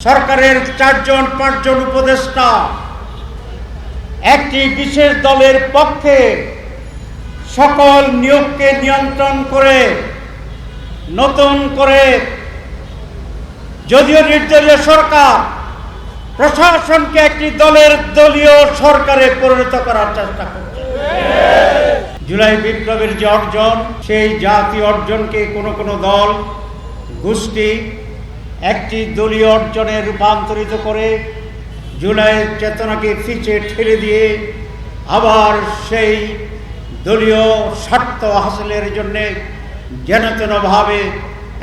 সরকারের 4-5 উপদেষ্টা একটি বিশেষ দলের পক্ষে সকল নিয়োগকে নিয়ন্ত্রণ করে নতুন করে যদিও নির্দলীয় সরকার প্রশাসনকে একটি দলীয় সরকারে পরিণত করার চেষ্টা করছে। জুলাই বিপ্লবের যে অর্জন, সেই জাতীয় অর্জনকে কোনো দল গোষ্ঠী একটি দলীয় অর্জনে রূপান্তরিত করে জুলাইয়ের চেতনাকে পিছে ঠেলে দিয়ে আবার সেই দলীয় স্বার্থ হাসিলের জন্যে যেনতেনভাবে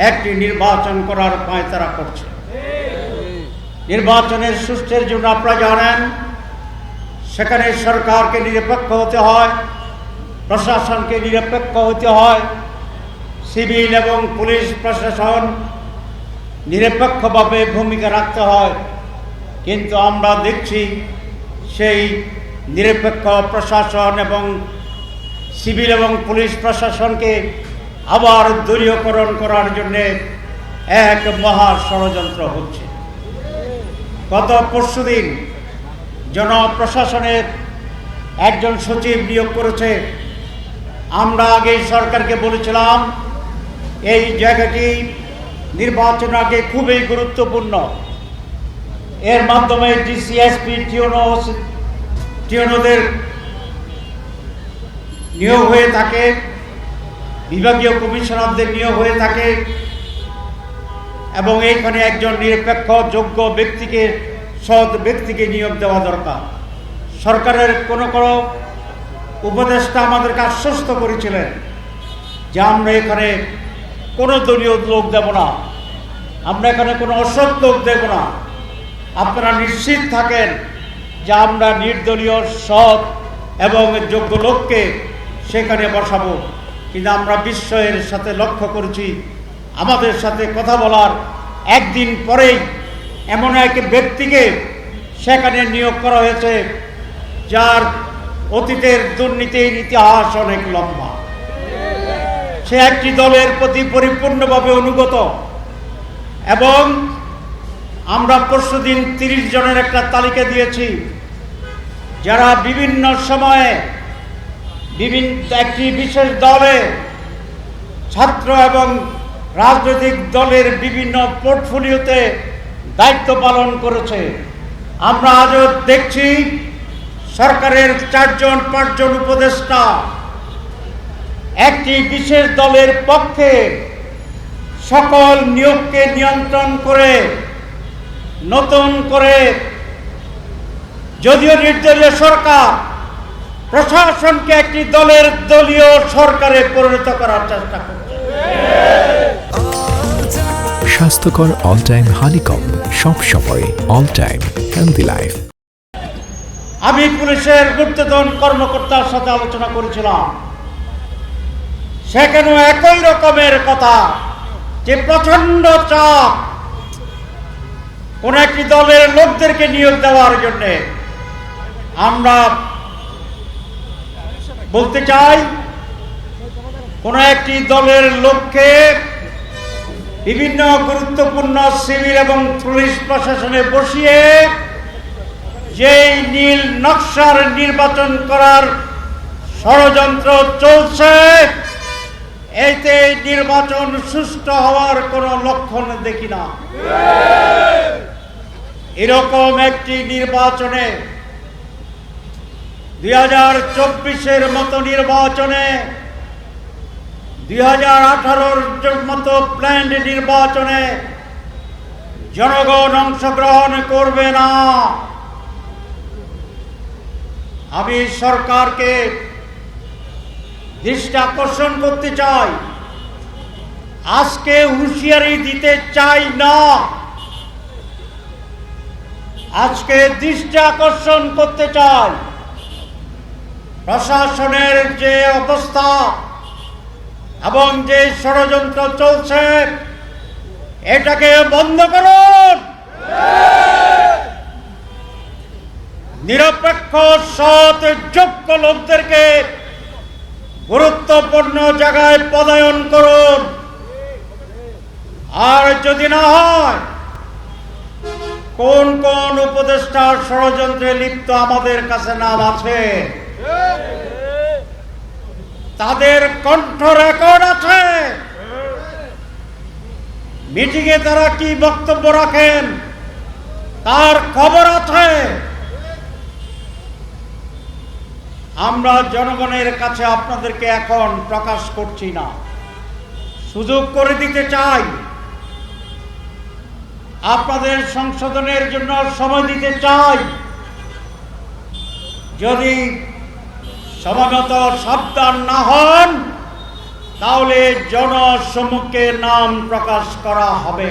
একটি নির্বাচন করার পায়তারা করছে। নির্বাচনের সুষ্ঠুর জন্য আপনারা জানেন, সেখানে সরকারকে নিরপেক্ষ হতে হয়, প্রশাসনকে নিরপেক্ষ হতে হয়, সিভিল এবং পুলিশ প্রশাসন নিরপেক্ষভাবে ভূমিকা রাখতে হয়। কিন্তু আমরা দেখছি সেই নিরপেক্ষ প্রশাসন এবং সিভিল এবং পুলিশ প্রশাসনকে আবার দলীয়করণ করার জন্যে এক মহা ষড়যন্ত্র হচ্ছে। গত পরশুদিন জনপ্রশাসনের একজন সচিব নিয়োগ করেছে। আমরা আগেই সরকারকে বলেছিলাম এই জায়গাটি নির্বাচন আগে খুবই গুরুত্বপূর্ণ। এর মাধ্যমে ডিসিএসপি টিওনোদের নিয়োগ হয়ে থাকে, বিভাগীয় কমিশনারদের নিয়োগ হয়ে থাকে এবং এইখানে একজন নিরপেক্ষ যোগ্য ব্যক্তিকে, সৎ ব্যক্তিকে নিয়োগ দেওয়া দরকার। সরকারের কোনো উপদেষ্টা আমাদেরকে আশ্বস্ত করেছিলেন যে আমরা এখানে কোনো দলীয় লোক দেব না, আমরা এখানে কোনো অসৎ লোক দেব না, আপনারা নিশ্চিত থাকেন যে আমরা নির্দলীয় সৎ এবং যোগ্য লোককে সেখানে বসাবো। কিন্তু আমরা বিস্ময়ের সাথে লক্ষ্য করেছি, আমাদের সাথে কথা বলার একদিন পরেই এমন এক ব্যক্তিকে সেখানে নিয়োগ করা হয়েছে যার অতীতের দুর্নীতির ইতিহাস অনেক লম্বা। সে একটি দলের প্রতি পরিপূর্ণভাবে অনুগত এবং আমরা পরশুদিন 30 জনের একটা তালিকা দিয়েছি যারা বিভিন্ন সময়ে একটি বিশেষ দলে ছাত্র এবং রাজনৈতিক দলের বিভিন্ন পোর্টফোলিওতে দায়িত্ব পালন করেছে। আমরা আজও দেখছি সরকারের 4-5 উপদেষ্টা একটি বিশেষ দলের পক্ষে সকল নিয়োগকে নিয়ন্ত্রণ করে নতুন করে যদিও নির্দলীয় সরকার প্রশাসনকে একটি দলীয় সরকারে পরিণত করার চেষ্টা করছে। স্বাস্থ্যকর অল টাইম হানিকম, সব সময় অল টাইম হেলদি লাইফ। আমি পুলিশের ঊর্ধ্বতন কর্মকর্তার সাথে আলোচনা করেছিলাম, সেখানেও একই রকমের কথা যে প্রচন্ড চাপ কোন একটি দলের লোকদেরকে নিয়োগ দেওয়ার জন্য। আমরা বলতে চাই, কোন একটি দলের লোককে বিভিন্ন গুরুত্বপূর্ণ সিভিল এবং পুলিশ প্রশাসনে বসিয়ে যেই নীল নকশার নির্বাচন করার ষড়যন্ত্র চলছে, এতে নির্বাচন সুষ্ঠু হওয়ার কোনো লক্ষণ দেখি না। এরকম একটি নির্বাচনে 2024-এর মতো নির্বাচনে, 2018-র মতো প্ল্যান্ড নির্বাচনে জনগণ অংশগ্রহণ করবে না। আমি সরকারকে দৃষ্টি আকর্ষণ করতে চাই, আজকে হুঁশিয়ারি দিতে চাই না, আজকে দৃষ্টি আকর্ষণ করতে চাই প্রশাসনের যে অবস্থা এবং যে ষড়যন্ত্র চলছে, এটাকে বন্ধ করুন। নিরপেক্ষ সৎ যোগ্য লোকদেরকে গুরুত্বপূর্ণ জায়গায় পদায়ন করুন। আর যদি না হয় কোন কোন উপদেষ্টার ষড়যন্ত্রে লিপ্ত আমাদের কাছে নাম আছে, তাদের কণ্ঠ রেকর্ড আছে। মিটিংয়ে তারা কি বক্তব্য রাখেন তার খবর আছে। আমরা জনগণের কাছে আপনাদেরকে এখন প্রকাশ করছি না, সুযোগ করে দিতে চাই, আপনাদের সংশোধনের জন্য সময় দিতে চাই। যদি সময়মত সাবধান না হন তাহলে জনসম্মুখে নাম প্রকাশ করা হবে।